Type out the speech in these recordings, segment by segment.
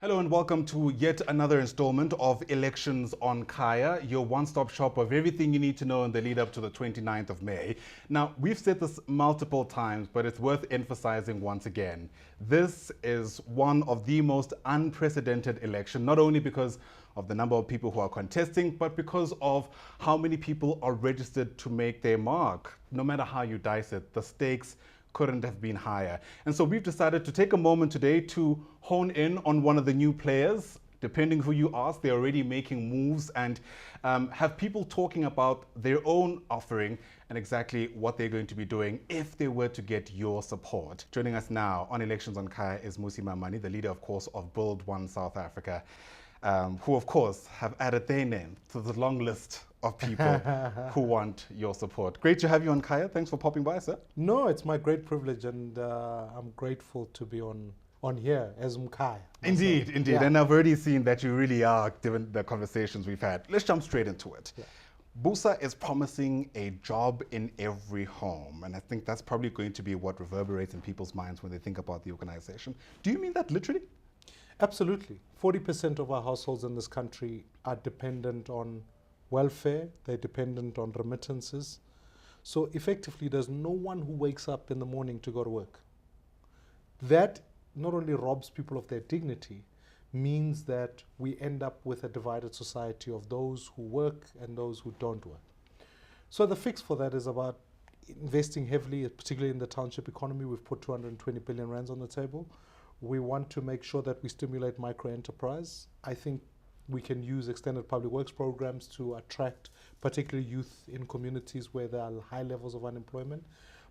Hello and welcome to yet another installment of Elections on Kaya, your one-stop shop of everything you need to know in the lead up to the 29th of May. Now, we've said this multiple times, but it's worth emphasizing once again. This is one of the most unprecedented elections, not only because of the number of people who are contesting, but because of how many people are registered to make their mark. No matter how you dice it, the stakes couldn't have been higher. And so we've decided to take a moment today to hone in on one of the new players. Depending who you ask, they're already making moves and have people talking about their own offering and exactly what they're going to be doing if they were to get your support. Joining us now on Elections on Kaya is Mmusi Maimane, the leader, of course, of Build One South Africa, who, of course, have added their name to the long list of people who want your support. Great to have you on Kaya. Thanks for popping by, sir. No, it's my great privilege, and I'm grateful to be on here as Mkaya. Indeed, indeed. Yeah. And I've already seen that you really are, given the conversations we've had. Let's jump straight into it. Yeah. BOSA is promising a job in every home, and I think that's probably going to be what reverberates in people's minds when they think about the organization. Do you mean that literally? Absolutely. 40% of our households in this country are dependent on welfare, they're dependent on remittances. So effectively, there's no one who wakes up in the morning to go to work. That not only robs people of their dignity, means that we end up with a divided society of those who work and those who don't work. So the fix for that is about investing heavily, particularly in the township economy. We've put 220 billion rands on the table. We want to make sure that we stimulate micro-enterprise. I think we can use extended public works programs to attract particularly youth in communities where there are high levels of unemployment.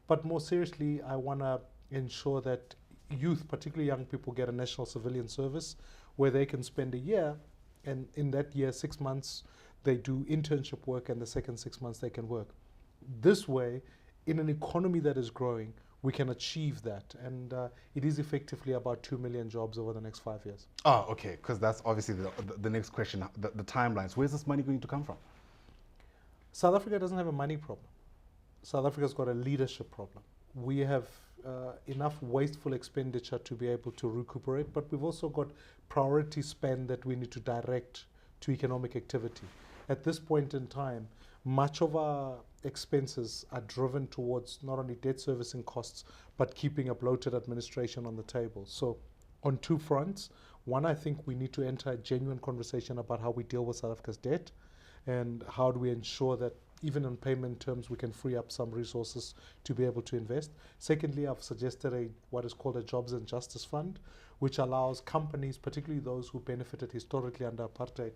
But more seriously, I want to ensure that youth, particularly young people, get a national civilian service where they can spend a year, and in that year, 6 months, they do internship work, and the second 6 months they can work. This way, in an economy that is growing, we can achieve that, and it is effectively about 2 million jobs over the next 5 years. Oh, okay, because that's obviously the next question, the timelines. Where's this money going to come from? South Africa doesn't have a money problem. South Africa's got a leadership problem. We have enough wasteful expenditure to be able to recuperate, but we've also got priority spend that we need to direct to economic activity. At this point in time, much of our expenses are driven towards not only debt servicing costs, but keeping a bloated administration on the table. So on two fronts, one, I think we need to enter a genuine conversation about how we deal with South Africa's debt and how do we ensure that even on payment terms, we can free up some resources to be able to invest. Secondly, I've suggested what is called a Jobs and Justice Fund, which allows companies, particularly those who benefited historically under apartheid,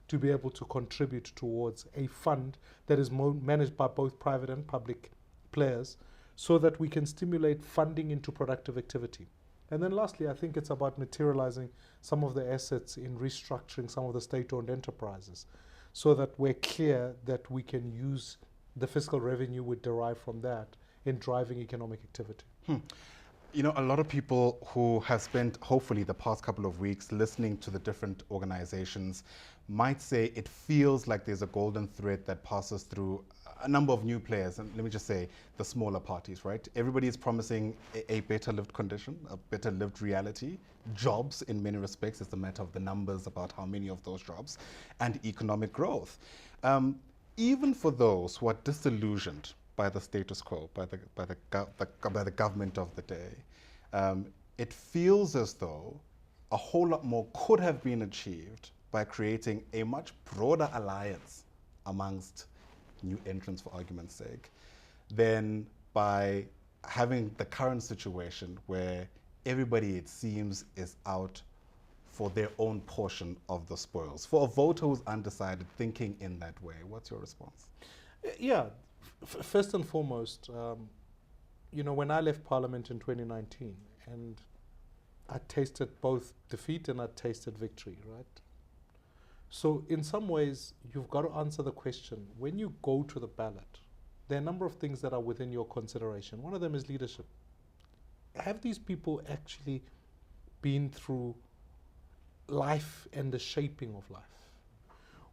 to be able to contribute towards a fund that is managed by both private and public players so that we can stimulate funding into productive activity. And then lastly, I think it's about materializing some of the assets in restructuring some of the state-owned enterprises so that we're clear that we can use the fiscal revenue we derive from that in driving economic activity. You know, a lot of people who have spent, hopefully, the past couple of weeks listening to the different organizations might say it feels like there's a golden thread that passes through a number of new players. And let me just say, the smaller parties, right? Everybody is promising a better lived condition, a better lived reality, jobs in many respects. It's a matter of the numbers about how many of those jobs, and economic growth. Even for those who are disillusioned by the status quo, by the government of the day, it feels as though a whole lot more could have been achieved by creating a much broader alliance amongst new entrants, for argument's sake, than by having the current situation where everybody, it seems, is out for their own portion of the spoils. For a voter who's undecided, thinking in that way, what's your response? Yeah, first and foremost, you know, when I left Parliament in 2019, and I tasted both defeat and I tasted victory, right? So in some ways, you've got to answer the question, when you go to the ballot, there are a number of things that are within your consideration. One of them is leadership. Have these people actually been through life and the shaping of life?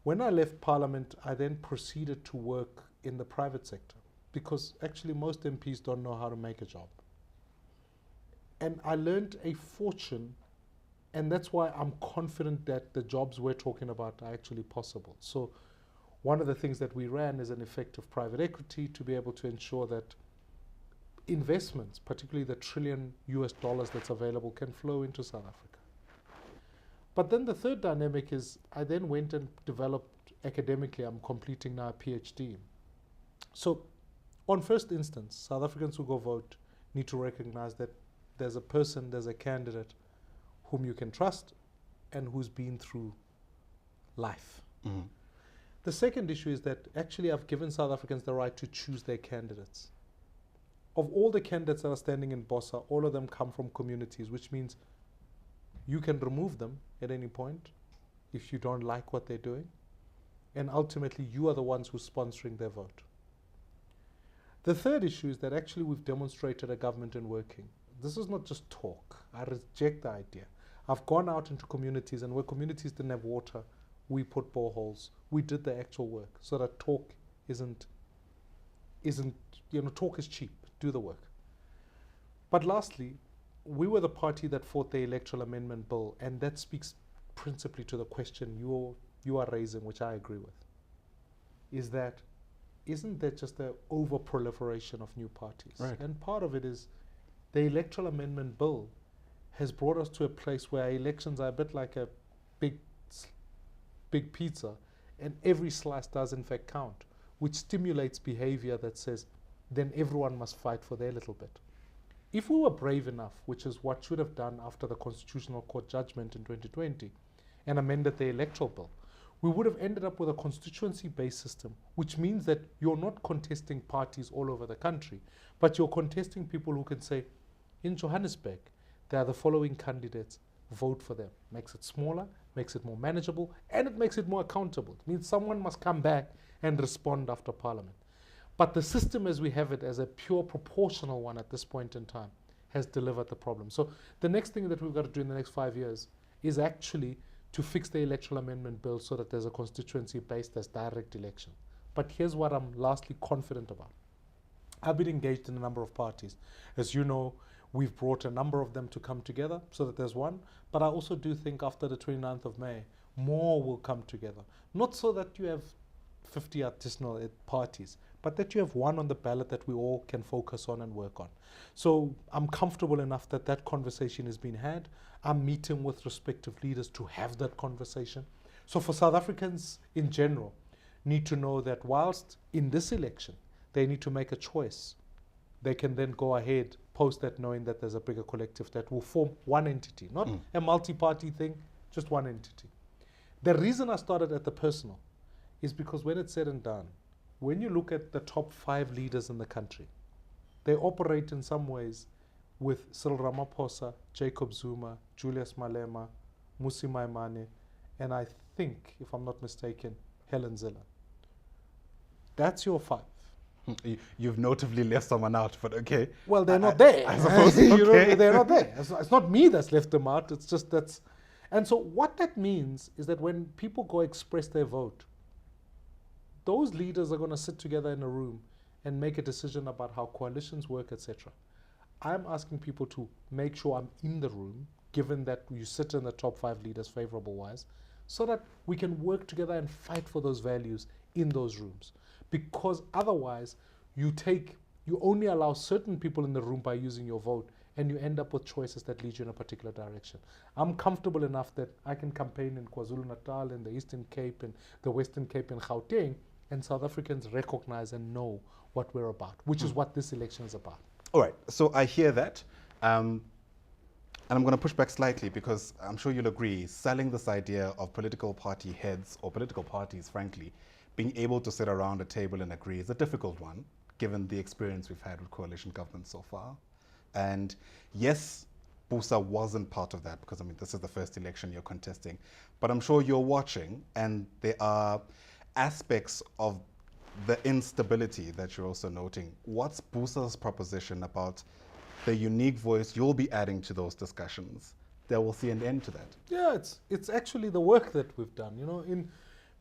When I left Parliament, I then proceeded to work in the private sector because actually most MPs don't know how to make a job. And I learned a fortune And that's why I'm confident that the jobs we're talking about are actually possible. So one of the things that we ran is an effective private equity to be able to ensure that investments, particularly the $1 trillion that's available, can flow into South Africa. But then the third dynamic is I then went and developed academically, I'm completing now a PhD. So on first instance, South Africans who go vote need to recognize that there's a person, there's a candidate whom you can trust and who's been through life. Mm-hmm. The second issue is that actually I've given South Africans the right to choose their candidates. Of all the candidates that are standing in BOSA, all of them come from communities, which means you can remove them at any point if you don't like what they're doing. And ultimately, you are the ones who's sponsoring their vote. The third issue is that actually we've demonstrated a government in working. This is not just talk. I reject the idea. I've gone out into communities, and where communities didn't have water, we put boreholes. We did the actual work so that talk isn't, talk is cheap. Do the work. But lastly, we were the party that fought the electoral amendment bill, and that speaks principally to the question you are raising, which I agree with. Isn't there just an over-proliferation of new parties? Right. And part of it is the electoral amendment bill has brought us to a place where our elections are a bit like a big pizza, and every slice does in fact count, which stimulates behavior that says then everyone must fight for their little bit. If we were brave enough, which is what should have done after the Constitutional Court judgment in 2020, and amended the electoral bill, we would have ended up with a constituency-based system, which means that you're not contesting parties all over the country, but you're contesting people who can say, in Johannesburg, there are the following candidates, vote for them. Makes it smaller, makes it more manageable, and it makes it more accountable. It means someone must come back and respond after Parliament. But the system as we have it, as a pure proportional one at this point in time, has delivered the problem. So the next thing that we've got to do in the next 5 years is actually to fix the electoral amendment bill so that there's a constituency based as direct election. But here's what I'm lastly confident about. I've been engaged in a number of parties. As you know, we've brought a number of them to come together so that there's one. But I also do think after the 29th of May, more will come together. Not so that you have 50 artisanal parties, but that you have one on the ballot that we all can focus on and work on. So I'm comfortable enough that that conversation is being had. I'm meeting with respective leaders to have that conversation. So for South Africans in general, need to know that whilst in this election, they need to make a choice, they can then go ahead, post that knowing that there's a bigger collective that will form one entity, not a multi-party thing, just one entity. The reason I started at the personal is because when it's said and done, when you look at the top 5 leaders in the country, they operate in some ways with Cyril Ramaphosa, Jacob Zuma, Julius Malema, Mmusi Maimane, and I think, if I'm not mistaken, Helen Zille. That's your 5. You've notably left someone out, but okay. Well, they're not there. I suppose, okay. They're not there. It's not me that's left them out. It's just that's... And so what that means is that when people go express their vote, those leaders are going to sit together in a room and make a decision about how coalitions work, etc. I'm asking people to make sure I'm in the room, given that you sit in the top 5 leaders favorable wise, so that we can work together and fight for those values in those rooms. Because otherwise, you only allow certain people in the room by using your vote, and you end up with choices that lead you in a particular direction. I'm comfortable enough that I can campaign in KwaZulu-Natal, in the Eastern Cape, and the Western Cape, and Gauteng, and South Africans recognize and know what we're about, which is what this election is about. All right, so I hear that. And I'm going to push back slightly because I'm sure you'll agree, selling this idea of political party heads or political parties, frankly, being able to sit around a table and agree is a difficult one, given the experience we've had with coalition government so far. And yes, BOSA wasn't part of that because, I mean, this is the first election you're contesting. But I'm sure you're watching, and there are aspects of the instability that you're also noting. What's BOSA's proposition about the unique voice you'll be adding to those discussions that will see an end to that? Yeah, it's actually the work that we've done. You know, in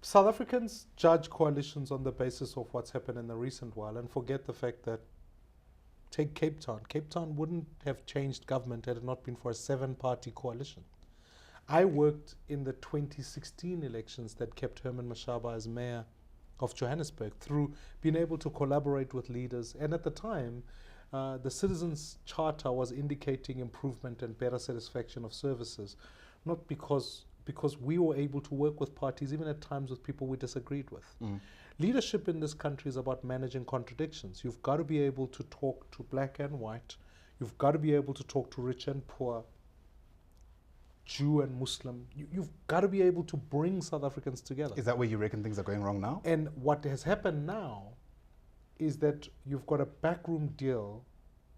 South Africans judge coalitions on the basis of what's happened in the recent while and forget the fact that, take Cape Town. Cape Town wouldn't have changed government had it not been for a 7-party coalition. I worked in the 2016 elections that kept Herman Mashaba as mayor of Johannesburg through being able to collaborate with leaders. And at the time, the Citizens Charter was indicating improvement and better satisfaction of services, not because we were able to work with parties, even at times with people we disagreed with. Leadership in this country is about managing contradictions. You've got to be able to talk to black and white. You've got to be able to talk to rich and poor, Jew and Muslim. You've got to be able to bring South Africans together. Is that where you reckon things are going wrong now? And what has happened now is that you've got a backroom deal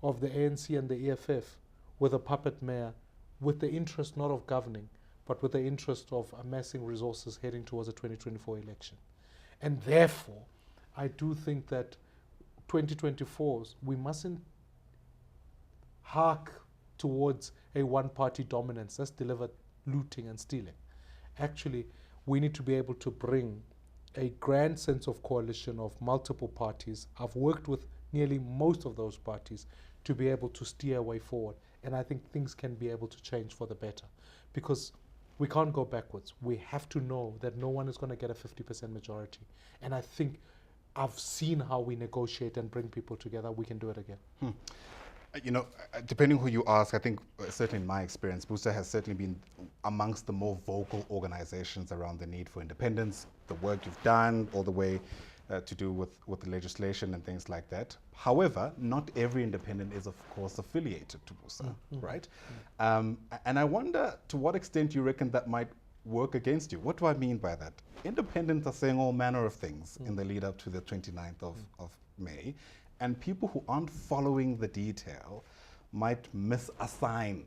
of the ANC and the EFF with a puppet mayor with the interest not of governing, but with the interest of amassing resources heading towards a 2024 election. And therefore, I do think that 2024s, we mustn't hark towards a one-party dominance that's delivered looting and stealing. Actually, we need to be able to bring a grand sense of coalition of multiple parties. I've worked with nearly most of those parties to be able to steer a way forward. And I think things can be able to change for the better, because we can't go backwards. We have to know that no one is going to get a 50% majority. And I think I've seen how we negotiate and bring people together. We can do it again. You know, depending who you ask, I think certainly in my experience, BOSA has certainly been amongst the more vocal organizations around the need for independence, the work you've done, all the way to do with the legislation and things like that. However, not every independent is, of course, affiliated to BOSA, right? And I wonder to what extent you reckon that might work against you. What do I mean by that? Independents are saying all manner of things in the lead up to the 29th of May. And people who aren't following the detail might misassign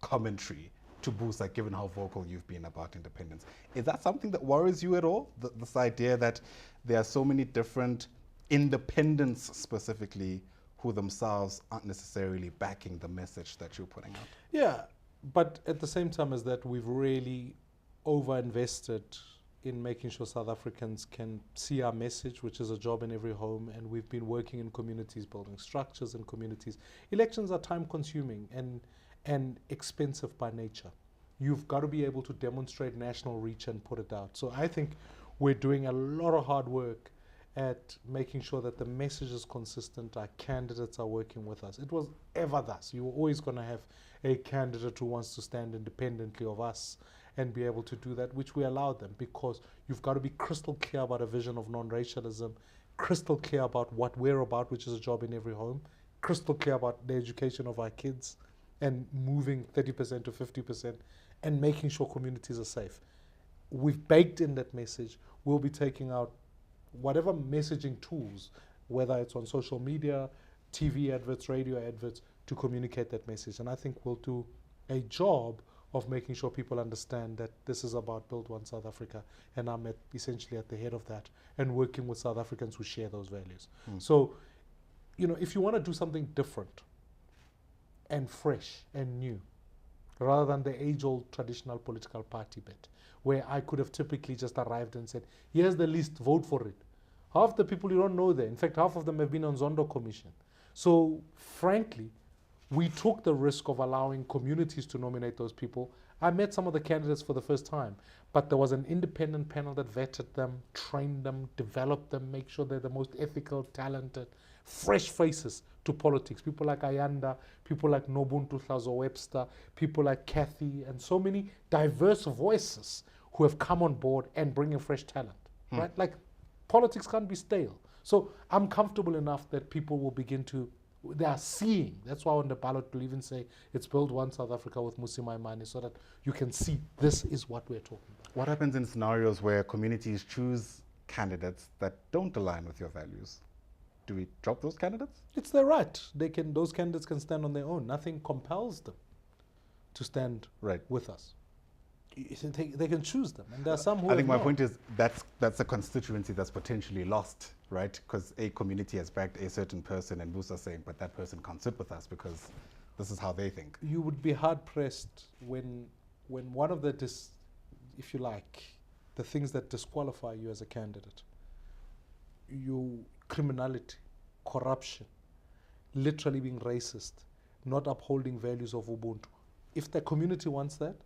commentary to BOSA, given how vocal you've been about independence. Is that something that worries you at all? This idea that there are so many different independents specifically who themselves aren't necessarily backing the message that you're putting out? Yeah, but at the same time as that, we've really over-invested in making sure South Africans can see our message, which is a job in every home, and we've been working in communities, building structures in communities. Elections are time-consuming and expensive by nature. You've got to be able to demonstrate national reach and put it out. So I think we're doing a lot of hard work at making sure that the message is consistent, our candidates are working with us. It was ever thus. You were always going to have a candidate who wants to stand independently of us and be able to do that, which we allowed them, because you've got to be crystal clear about a vision of non-racialism, crystal clear about what we're about, which is a job in every home, crystal clear about the education of our kids and moving 30% to 50% and making sure communities are safe. We've baked in that message. We'll be taking out whatever messaging tools, whether it's on social media, TV adverts, radio adverts, to communicate that message. And I think we'll do a job of making sure people understand that this is about Build One South Africa, and I'm essentially at the head of that and working with South Africans who share those values. So, you know, if you want to do something different and fresh and new, rather than the age-old traditional political party bit, where I could have typically just arrived and said, here's the list, vote for it. Half the people you don't know there. In fact, half of them have been on Zondo Commission. So, frankly, we took the risk of allowing communities to nominate those people. I met some of the candidates for the first time, but there was an independent panel that vetted them, trained them, developed them, make sure they're the most ethical, talented, fresh faces to politics. People like Ayanda, people like Nobuntu Hlazo Webster, people like Kathy, and so many diverse voices who have come on board and bring in fresh talent, right? Like, politics can't be stale. So I'm comfortable enough that people will begin to, they are seeing. That's why on the ballot we'll even say it's Build One South Africa with Mmusi Maimane, so that you can see this is what we're talking about. What happens in scenarios where communities choose candidates that don't align with your values? Do we drop those candidates? It's their right. Those candidates can stand on their own. Nothing compels them to stand with us. They can choose them, and there are some who. I think my point is that's a constituency that's potentially lost, right? Because a community has backed a certain person, and BOSA saying, but that person can't sit with us because this is how they think. You would be hard pressed when one of the if you like, the things that disqualify you as a candidate, criminality, corruption, literally being racist, not upholding values of Ubuntu. If the community wants that,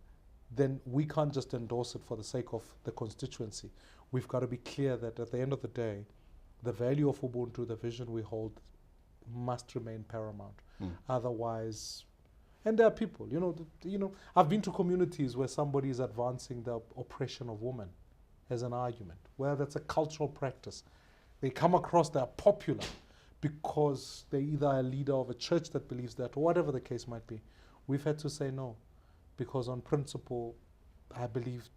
then we can't just endorse it for the sake of the constituency. We've got to be clear that at the end of the day, the value of Ubuntu, the vision we hold, must remain paramount. Otherwise, and there are people, I've been to communities where somebody is advancing the oppression of women as an argument, where that's a cultural practice. They come across, they're popular because they're either a leader of a church that believes that, or whatever the case might be. We've had to say no, because on principle, I believe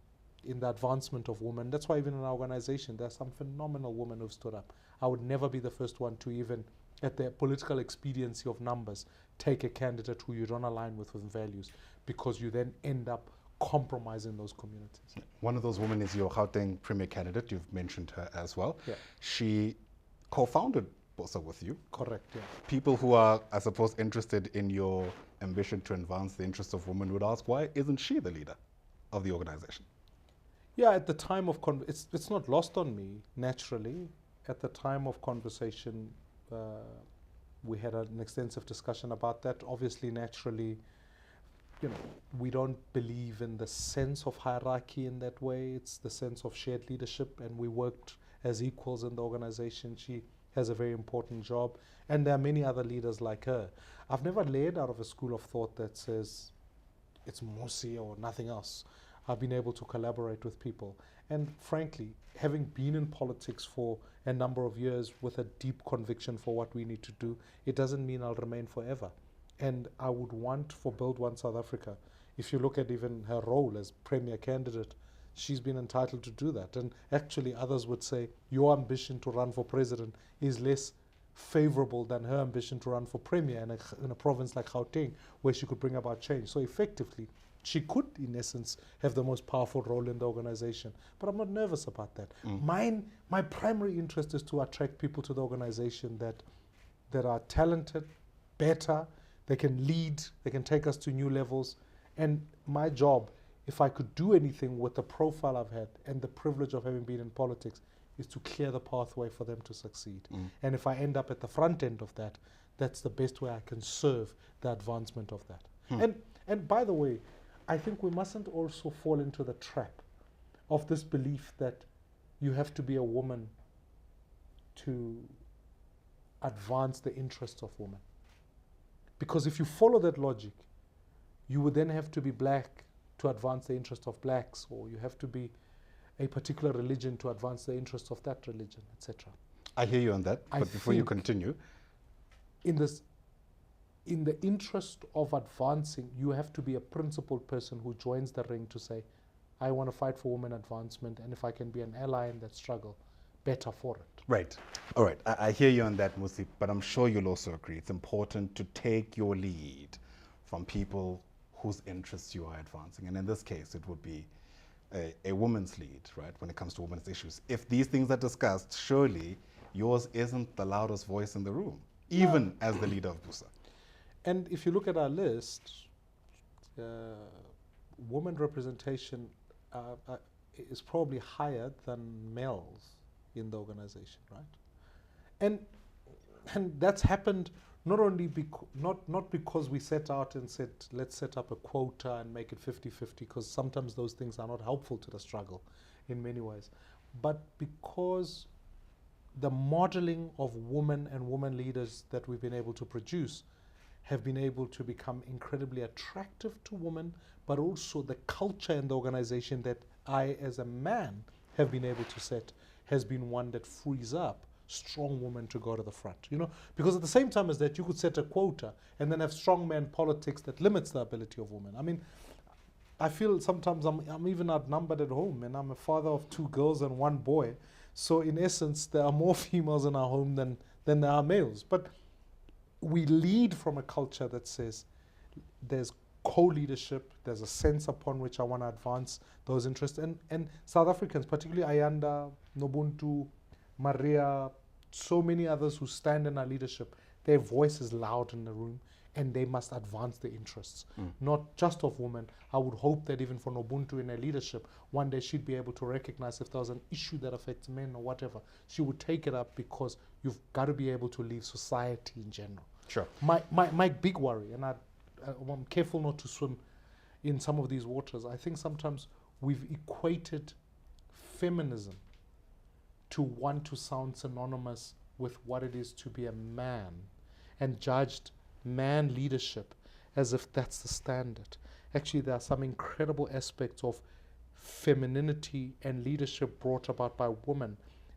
in the advancement of women. That's why even in our organization, there's some phenomenal women who've stood up. I would never be the first one to even, at the political expediency of numbers, take a candidate who you don't align with values, because you then end up compromising those communities. One of those women is your Gauteng Premier candidate. You've mentioned her as well. Yeah. She co-founded BOSA with you. Correct, yeah. People who are, I suppose, interested in your ambition to advance the interests of women would ask, why isn't she the leader of the organization? Yeah, at the time of it's not lost on me, naturally. At the time of conversation, we had an extensive discussion about that. Obviously, naturally, we don't believe in the sense of hierarchy in that way. It's the sense of shared leadership, and we worked as equals in the organization. She has a very important job, and there are many other leaders like her. I've never led out of a school of thought that says it's Mmusi or nothing else. I've been able to collaborate with people. And frankly, having been in politics for a number of years with a deep conviction for what we need to do, it doesn't mean I'll remain forever. And I would want for Build One South Africa, if you look at even her role as Premier candidate, she's been entitled to do that. And actually others would say your ambition to run for president is less favorable than her ambition to run for Premier in a province like Gauteng, where she could bring about change. So effectively, she could, in essence, have the most powerful role in the organization. But I'm not nervous about that. My primary interest is to attract people to the organization that are talented, better, they can lead, they can take us to new levels. And my job, if I could do anything with the profile I've had and the privilege of having been in politics, is to clear the pathway for them to succeed. And if I end up at the front end of that, that's the best way I can serve the advancement of that. And by the way, I think we mustn't also fall into the trap of this belief that you have to be a woman to advance the interests of women. Because if you follow that logic, you would then have to be black to advance the interests of blacks, or you have to be a particular religion to advance the interests of that religion, etc. I hear you on that, but before you continue, in the interest of advancing, you have to be a principled person who joins the ring to say, I want to fight for women advancement, and if I can be an ally in that struggle, better for it. Right. All right. I hear you on that, Mmusi, but I'm sure you'll also agree it's important to take your lead from people whose interests you are advancing. And in this case, it would be a woman's lead, right, when it comes to women's issues. If these things are discussed, surely yours isn't the loudest voice in the room, even as the leader of BOSA. And if you look at our list, women representation is probably higher than males in the organization, right? And that's happened not only not because we set out and said, let's set up a quota and make it 50-50, because sometimes those things are not helpful to the struggle in many ways, but because the modeling of women and women leaders that we've been able to produce have been able to become incredibly attractive to women, but also the culture in the organization that I, as a man, have been able to set has been one that frees up strong women to go to the front, because at the same time as that, you could set a quota and then have strong man politics that limits the ability of women. I mean, I feel sometimes I'm even outnumbered at home, and I'm a father of 2 girls and 1 boy. So in essence, there are more females in our home than there are males. But we lead from a culture that says there's co-leadership, there's a sense upon which I want to advance those interests. And South Africans, particularly Ayanda, Nobuntu, Maria, so many others who stand in our leadership, their voice is loud in the room, and they must advance the interests, not just of women. I would hope that even for Nobuntu in her leadership, one day she'd be able to recognize if there was an issue that affects men or whatever, she would take it up, because you've got to be able to leave society in general. Sure. My big worry, and I'm careful not to swim in some of these waters, I think sometimes we've equated feminism to want to sound synonymous with what it is to be a man and judged man leadership as if that's the standard. Actually, there are some incredible aspects of femininity and leadership brought about by women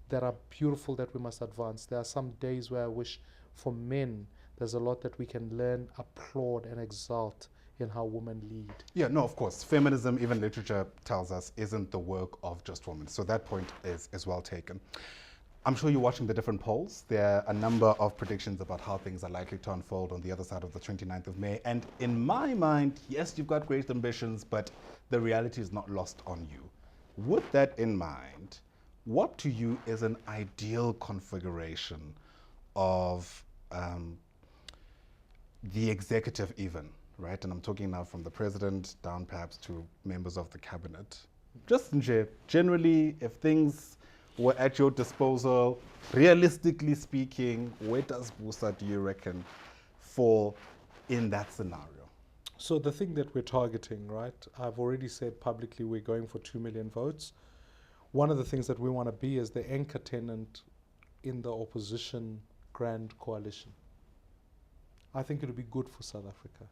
that are beautiful that we must advance. There are some days where I wish for men there's a lot that we can learn, applaud, and exalt in how women lead. Yeah, no, of course. Feminism, even literature tells us, isn't the work of just women. So that point is well taken. I'm sure you're watching the different polls. There are a number of predictions about how things are likely to unfold on the other side of the 29th of May. And in my mind, yes, you've got great ambitions, but the reality is not lost on you. With that in mind, what to you is an ideal configuration of the executive even, right? And I'm talking now from the president down perhaps to members of the cabinet. Just generally, if things were at your disposal, realistically speaking, where does BOSA, do you reckon, fall in that scenario? So the thing that we're targeting, right? I've already said publicly we're going for 2 million votes. One of the things that we want to be is the anchor tenant in the opposition grand coalition. I think it'll be good for South Africa.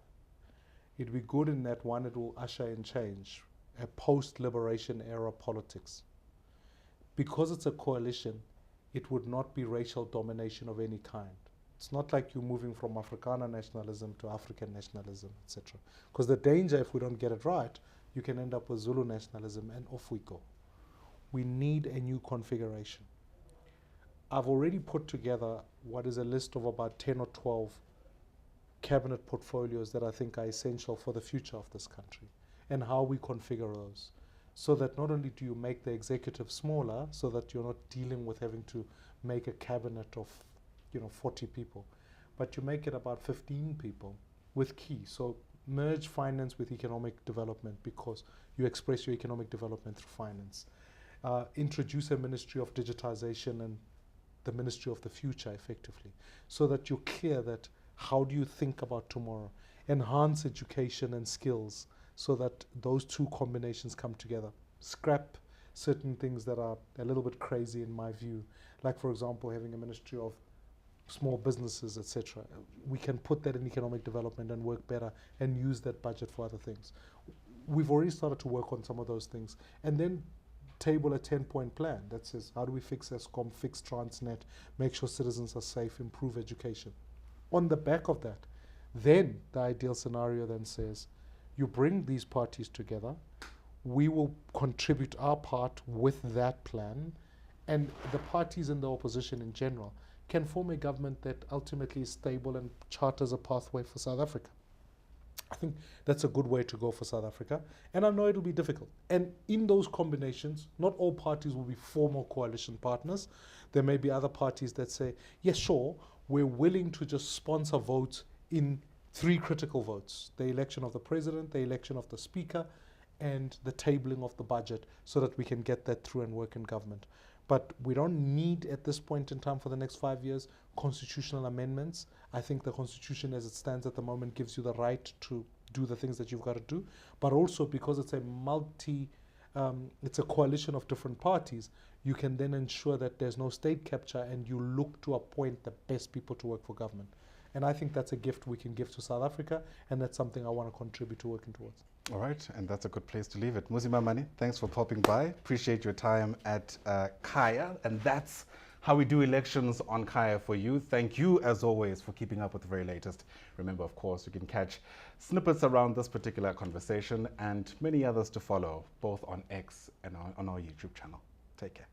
It'll be good in that, one, it will usher in change, a post-liberation era politics. Because it's a coalition, it would not be racial domination of any kind. It's not like you're moving from Afrikaner nationalism to African nationalism, etc. Because the danger, if we don't get it right, you can end up with Zulu nationalism, and off we go. We need a new configuration. I've already put together what is a list of about 10 or 12 cabinet portfolios that I think are essential for the future of this country, and how we configure those, so that not only do you make the executive smaller, so that you're not dealing with having to make a cabinet of 40 people, but you make it about 15 people with key. So merge finance with economic development, because you express your economic development through finance. Introduce a ministry of digitization and the ministry of the future effectively, so that you're clear that how do you think about tomorrow? Enhance education and skills so that those two combinations come together. Scrap certain things that are a little bit crazy in my view, like for example having a ministry of small businesses, etc. We can put that in economic development and work better and use that budget for other things. We've already started to work on some of those things, and then table a 10-point plan that says how do we fix Eskom, fix Transnet, make sure citizens are safe, improve education. On the back of that, then the ideal scenario then says, you bring these parties together, we will contribute our part with that plan, and the parties in the opposition in general can form a government that ultimately is stable and charters a pathway for South Africa. I think that's a good way to go for South Africa, and I know it'll be difficult. And in those combinations, not all parties will be formal coalition partners. There may be other parties that say, yes, sure, we're willing to just sponsor votes in 3 critical votes: the election of the president, the election of the speaker, and the tabling of the budget, so that we can get that through and work in government. But we don't need, at this point in time for the next 5 years, constitutional amendments. I think the constitution as it stands at the moment gives you the right to do the things that you've got to do, but also because it's a coalition of different parties, you can then ensure that there's no state capture and you look to appoint the best people to work for government. And I think that's a gift we can give to South Africa, and that's something I want to contribute to working towards. All right, and that's a good place to leave it. Mmusi Maimane, thanks for popping by. Appreciate your time at Kaya, and that's how we do elections on Kaya for you. Thank you, as always, for keeping up with the very latest. Remember, of course, you can catch snippets around this particular conversation and many others to follow, both on X and on our YouTube channel. Take care.